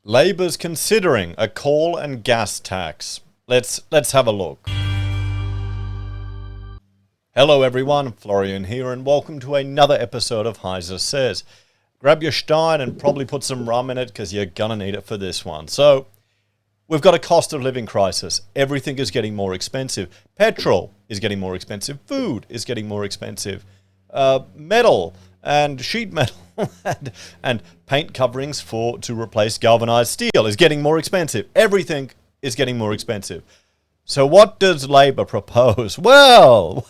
Labor's considering a coal and gas tax. Let's have a look. Hello everyone, Florian here, and welcome to another episode of HeiseSays. Grab your stein and probably put some rum in it because you're gonna need it for this one. So, we've got a cost of living crisis. Everything is getting more expensive. Petrol is getting more expensive. Food is getting more expensive. Metal and sheet metal and paint coverings to replace galvanized steel is getting more expensive. Everything is getting more expensive. So what does Labour propose? Well,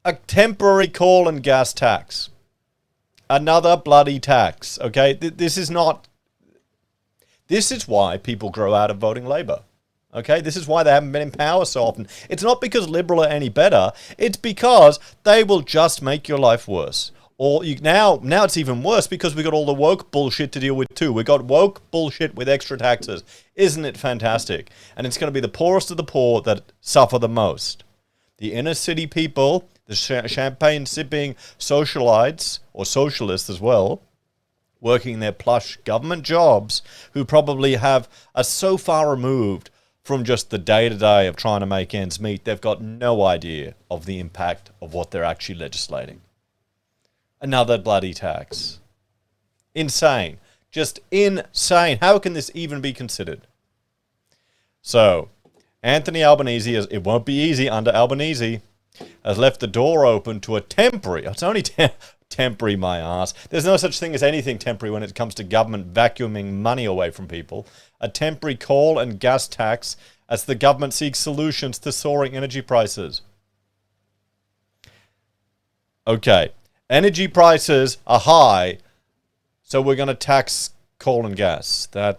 a temporary coal and gas tax. Another bloody tax, okay? This is why people grow out of voting Labour. Okay, this is why they haven't been in power so often. It's not because Liberal are any better. It's because they will just make your life worse. Or now it's even worse because we got all the woke bullshit to deal with too. We got woke bullshit with extra taxes. Isn't it fantastic? And it's going to be the poorest of the poor that suffer the most. The inner city people, the champagne sipping socialites or socialists as well, working their plush government jobs, who probably are so far removed from just the day-to-day of trying to make ends meet, they've got no idea of the impact of what they're actually legislating. Another bloody tax. Insane. Just insane. How can this even be considered? So, Anthony Albanese, it won't be easy under Albanese, has left the door open to a temporary, it's only temporary, my ass. There's no such thing as anything temporary when it comes to government vacuuming money away from people. A temporary coal and gas tax as the government seeks solutions to soaring energy prices. Okay, energy prices are high, so we're going to tax coal and gas. How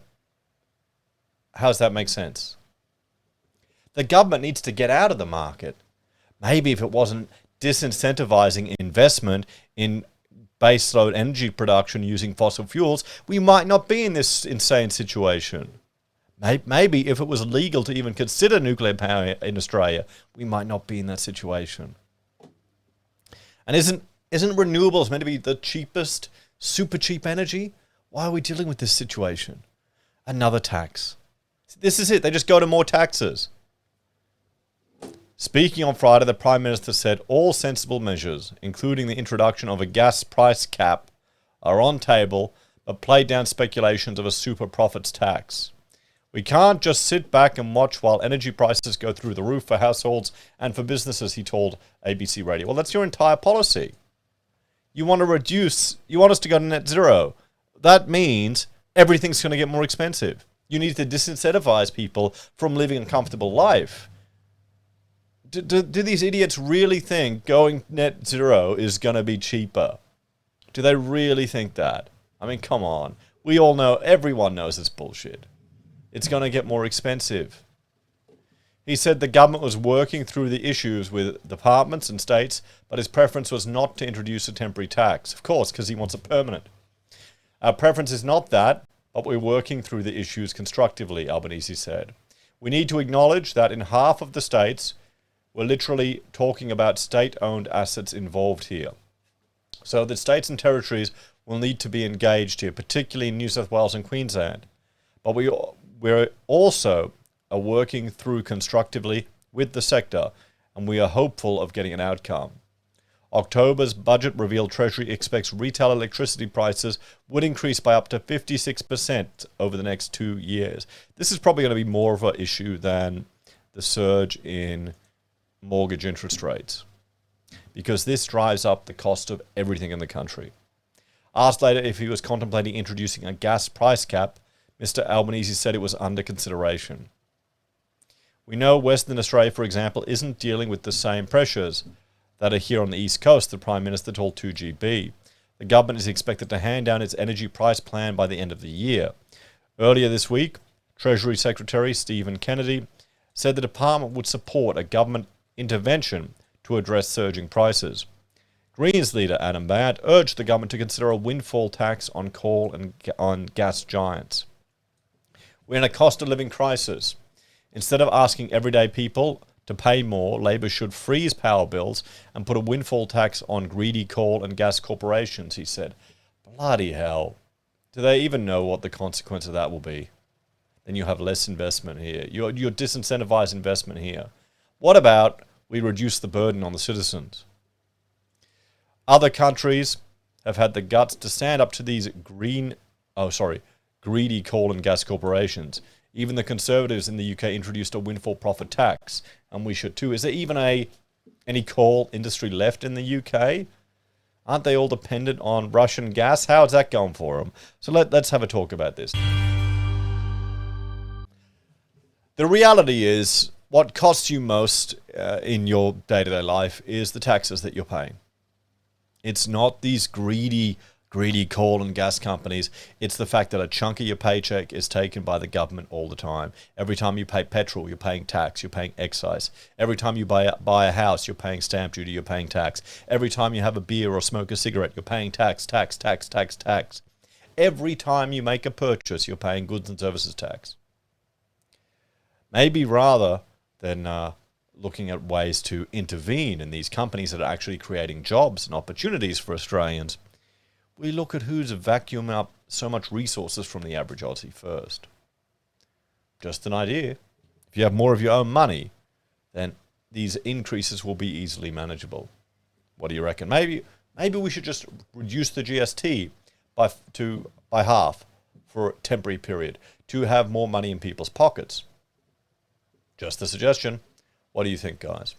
does that make sense? The government needs to get out of the market. Maybe if it wasn't disincentivizing investment in baseload energy production using fossil fuels, we might not be in this insane situation. Maybe if it was legal to even consider nuclear power in Australia, we might not be in that situation. And isn't renewables meant to be the cheapest, super cheap energy? Why are we dealing with this situation? Another tax. This is it. They just go to more taxes. Speaking on Friday, the Prime Minister said all sensible measures, including the introduction of a gas price cap, are on table, but played down speculations of a super profits tax. We can't just sit back and watch while energy prices go through the roof for households and for businesses, he told ABC Radio. Well, that's your entire policy. You want us to go to net zero. That means everything's going to get more expensive. You need to disincentivize people from living a comfortable life. Do these idiots really think going net zero is going to be cheaper? Do they really think that? I mean, come on. We all know, everyone knows it's bullshit. It's going to get more expensive. He said the government was working through the issues with departments and states, but his preference was not to introduce a temporary tax. Of course, because he wants a permanent. Our preference is not that, but we're working through the issues constructively, Albanese said. We need to acknowledge that in half of the states, we're literally talking about state-owned assets involved here. So the states and territories will need to be engaged here, particularly in New South Wales and Queensland. But we're also working through constructively with the sector, and we are hopeful of getting an outcome. October's budget revealed Treasury expects retail electricity prices would increase by up to 56% over the next 2 years. This is probably going to be more of an issue than the surge in mortgage interest rates, because this drives up the cost of everything in the country. Asked later if he was contemplating introducing a gas price cap, Mr. Albanese said it was under consideration. We know Western Australia, for example, isn't dealing with the same pressures that are here on the East Coast, the Prime Minister told 2GB. The government is expected to hand down its energy price plan by the end of the year. Earlier this week, Treasury Secretary Stephen Kennedy said the department would support a government intervention to address surging prices. Greens leader Adam Baird urged the government to consider a windfall tax on coal and on gas giants. We're in a cost of living crisis. Instead of asking everyday people to pay more, Labor should freeze power bills and put a windfall tax on greedy coal and gas corporations, he said. Bloody hell. Do they even know what the consequence of that will be? Then you have less investment here. You're disincentivized investment here. What about we reduce the burden on the citizens? Other countries have had the guts to stand up to these greedy coal and gas corporations. Even the Conservatives in the UK introduced a windfall profit tax, and we should too. Is there even any coal industry left in the UK? Aren't they all dependent on Russian gas? How's that going for them? So let's have a talk about this. The reality is, what costs you most in your day-to-day life is the taxes that you're paying. It's not these greedy coal and gas companies. It's the fact that a chunk of your paycheck is taken by the government all the time. Every time you pay petrol, you're paying tax, you're paying excise. Every time you buy a house, you're paying stamp duty, you're paying tax. Every time you have a beer or smoke a cigarette, you're paying tax. Every time you make a purchase, you're paying goods and services tax. Maybe rather than looking at ways to intervene in these companies that are actually creating jobs and opportunities for Australians, we look at who's vacuuming up so much resources from the average Aussie first. Just an idea. If you have more of your own money, then these increases will be easily manageable. What do you reckon? Maybe we should just reduce the GST by half for a temporary period to have more money in people's pockets. Just a suggestion. What do you think, guys?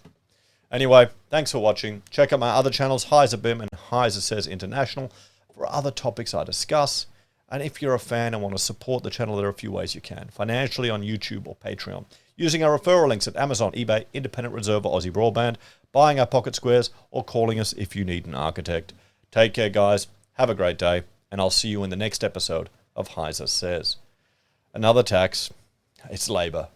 Anyway, thanks for watching. Check out my other channels, HeiseBim and HeiseSays International, for other topics I discuss. And if you're a fan and want to support the channel, there are a few ways you can. Financially on YouTube or Patreon. Using our referral links at Amazon, eBay, Independent Reserve or AussieBroadband. Buying our pocket squares or calling us if you need an architect. Take care, guys. Have a great day. And I'll see you in the next episode of HeiseSays. Another tax. It's Labour.